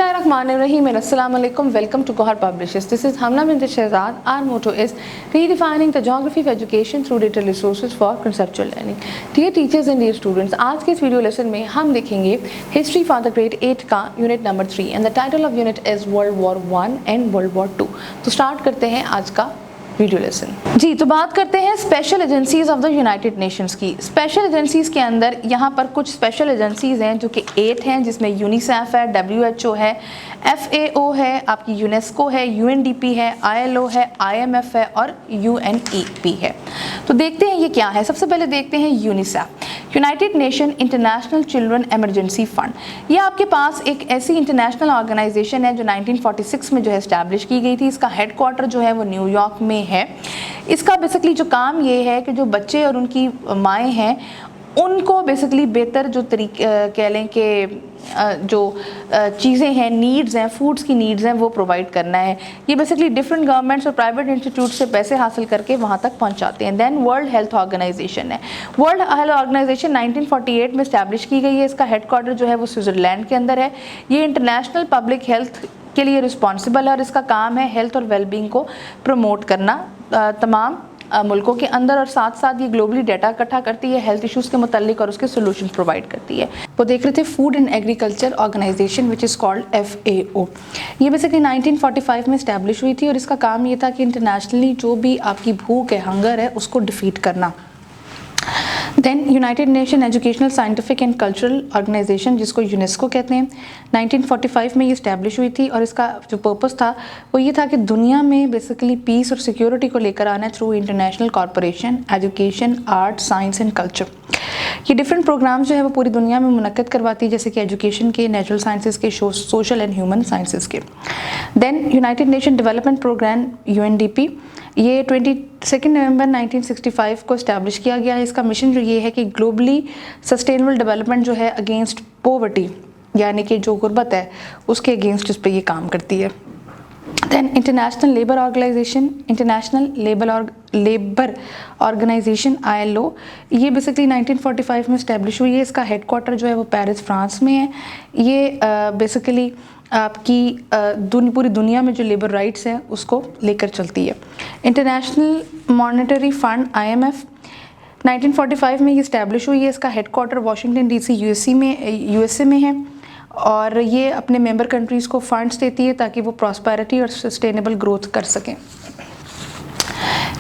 Bismillahirrahmanirrahim and Assalamu alaikum. Welcome to Gohar Publishers. This is Hamna bint Shehzad. Our motto is redefining the geography of education through digital resources for conceptual learning. Dear teachers and dear students, आज के इस video lesson में हम देखेंगे history for the grade 8 का unit number 3 and the title of unit is world war 1 and world war 2. तो start करते हैं आज का वीडियो लेसन. जी, तो बात करते हैं special agencies of the United Nations की. स्पेशल एजेंसीज के अंदर यहाँ पर कुछ स्पेशल एजेंसीज हैं जो कि 8 हैं, जिसमें यूनिसेफ है, WHO है, FAO है, आपकी यूनेस्को है, UNDP है, ILO है, IMF है और UNEP है. तो देखते हैं ये क्या है. सबसे पहले देखते हैं UNICEF, United nation international children emergency fund. ये आपके पास एक ऐसी इंटरनेशनल ऑर्गेनाइजेशन है जो 1946 में जो है इस्टेब्लिश की गई थी. इसका हेडक्वार्टर जो है वो न्यूयॉर्क में है. इसका बेसिकली जो काम ये है कि जो बच्चे और उनकी माएँ हैं उनको बेसिकली बेहतर जो तरीके कह लें कि जो चीज़ें हैं, नीड्स हैं, फूड्स की नीड्स हैं, वो प्रोवाइड करना है. ये बेसिकली डिफरेंट गवर्नमेंट्स और प्राइवेट इंस्टीट्यूट से पैसे हासिल करके वहाँ तक पहुँचाते हैं. देन वर्ल्ड हेल्थ ऑर्गेनाइजेशन है. वर्ल्ड हेल्थ ऑर्गेनाइजेशन 1948 में इस्टेब्लिश की गई है. इसका हेडक्वार्टर जो है वो स्विट्ज़रलैंड के अंदर है. ये इंटरनेशनल पब्लिक हेल्थ के लिए रिस्पॉन्सिबल है और इसका काम है हेल्थ और वेलबींग को प्रमोट करना तमाम मुल्कों के अंदर, और साथ साथ ये ग्लोबली डाटा इकट्ठा करती है हेल्थ इश्यूज़ के मुतालिक और उसके सोल्यूशन प्रोवाइड करती है. वो देख रहे थे food and agriculture organization which is called FAO. ये बेसिकली 1945 में इस्टेब्लिश हुई थी और इसका काम ये था कि इंटरनेशनली जो भी आपकी भूख है, हंगर है, उसको डिफीट करना. Then united nation educational scientific and cultural organization, जिसको यूनेस्को कहते हैं, 1945 में ये इस्टेब्लिश हुई थी और इसका जो पर्पस था वो ये था कि दुनिया में बेसिकली पीस और सिक्योरिटी को लेकर आना through international corporation, education, art, science and culture. ये डिफरेंट प्रोग्राम्स जो है वो पूरी दुनिया में मुनक्कद करवाती है, जैसे कि एजुकेशन के, नेचुरल साइंसेस के, सोशल एंड ह्यूमन साइंसेस के. Then united nation development program UNDP, ये 22 नवंबर 1965 को इस्टेब्लिश किया गया है. इसका मिशन जो ये है कि ग्लोबली सस्टेनेबल डेवलपमेंट जो है अगेंस्ट पॉवर्टी, यानी कि जो गुर्बत है उसके अगेंस्ट इस पर ये काम करती है. Then international labour organization, international labour organization ILO, ये बेसिकली 1945 में इस्टेब्लिश हुई है. इसका हेडक्वार्टर जो है वो पेरिस, फ्रांस में है. ये बेसिकली आपकी पूरी दुनिया में जो लेबर राइट्स हैं उसको लेकर चलती है. इंटरनेशनल मॉनेटरी फंड IMF 1945 में ये इस्टेब्लिश हुई है. इसका हेडक्वार्टर वाशिंगटन DC USA में है और ये अपने मेंबर कंट्रीज़ को फंड्स देती है ताकि वो प्रॉस्पेरिटी और सस्टेनेबल ग्रोथ कर सकें.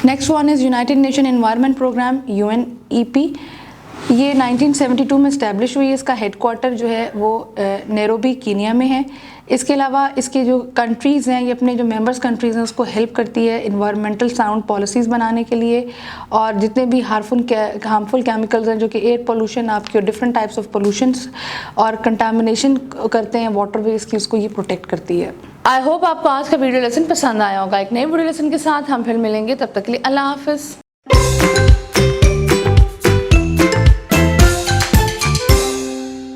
Next one is united nation environment program UNEP. ये 1972 में इस्टेब्लिश हुई है. इसका हेडक्वार्टर जो है वो नैरोबी, कीनिया में है. इसके अलावा इसके जो कंट्रीज़ हैं, ये अपने जो मेंबर्स कंट्रीज़ हैं उसको हेल्प करती है इन्वायरमेंटल साउंड पॉलिसीज़ बनाने के लिए, और जितने भी हार्मफुल केमिकल्स हैं जो कि एयर पोल्यूशन, आपके डिफरेंट टाइप्स ऑफ पोल्यूशंस और कंटामिनेशन करते हैं वाटर वेज की, उसको ये प्रोटेक्ट करती है. आई होप आपको आज का वीडियो लेसन पसंद आया होगा. एक नए वीडियो लेसन के साथ हम फिर मिलेंगे. तब तक के लिए अल्लाह हाफिज़.